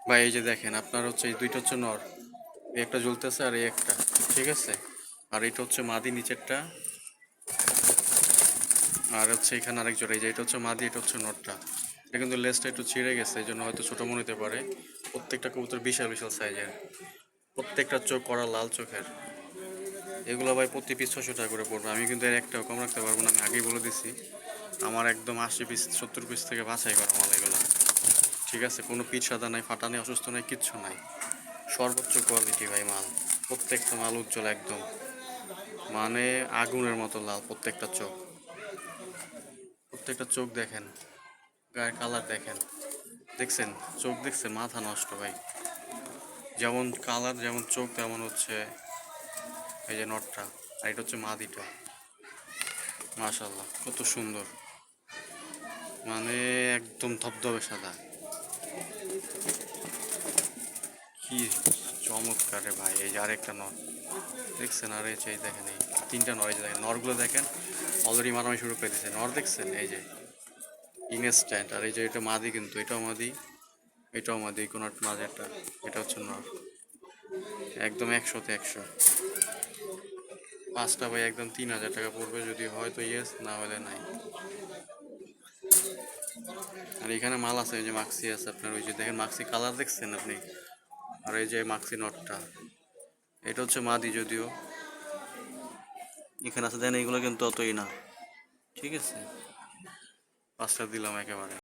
ভাই এই যে দেখেন আপনার হচ্ছে এই দুইটা হচ্ছে নর, এই একটা জ্বলতেছে আর এই একটা, ঠিক আছে। আর এটা হচ্ছে মাদি নিচেরটা, আর হচ্ছে এখানে আরেক জোড়া, এই যে এটা হচ্ছে মাদি, এটা হচ্ছে নরটা। এটা কিন্তু লেজটা একটু ছিঁড়ে গেছে, এই জন্য হয়তো ছোটো মনে হতে পারে। প্রত্যেকটা কবুতর বিশাল বিশাল সাইজের, প্রত্যেকটা চোখ করা লাল চোখের। এগুলো ভাই প্রতি পিস 600 টাকা করে পড়বে। আমি কিন্তু এর একটাও কম রাখতে পারবো না, আমি আগেই বলে দিছি। আমার একদম 80 পিস 70 পিস থেকে বাছাই করা মাল এগুলো, ঠিক আছে। কোনো পিচ সাদা নাই, ফাটা নেই, অসুস্থ নাই, কিচ্ছু নাই। সর্বোচ্চ কোয়ালিটি ভাই মাল। প্রত্যেকটা মাল উজ্জ্বল একদম, মানে আগুনের মতো লাল প্রত্যেকটা চোখ। প্রত্যেকটা চোখ দেখেন, গায়ের কালার দেখেন, দেখছেন চোখ, দেখছেন মাথা নষ্ট ভাই। যেমন কালার যেমন চোখ তেমন হচ্ছে এই যে নটটা, আর এটা হচ্ছে মাদিটা। মাশাল্লাহ কত সুন্দর, মানে একদম ধবধবে সাদা, কি চমৎকার রে ভাই। এই যে আরেকটা নর দেখছেন, আর এই যে এই দেখেন এই তিনটা নর, এই যে দেখেন নরগুলো দেখেন, অলরেডি মারামারি শুরু করে দিয়েছে। নর দেখছেন এই যে ইনস্ট্যান্ট, আর এই যে এটা মাদি, কিন্তু এটাও মাদি, এটাও মাদি, কোনো একটা মাঝে একটা, এটা হচ্ছে নর। একদম 100-তে 100। পাঁচটা ভাই একদম 3000 টাকা পড়বে, যদি হয় তো ইয়েস, না হলে নাই। আর এখানে মাল আছে, এই যে মাক্সি আছে আপনার, ওই যে দেখেন মাক্সি কালার দেখছেন আপনি, আর এই যে মাক্সি নটটা, এটা হচ্ছে মাদি যদিও। এখানে আছে দেন, এইগুলো কিন্তু অতই না, ঠিক আছে। পাঁচটা দিলাম একেবারে।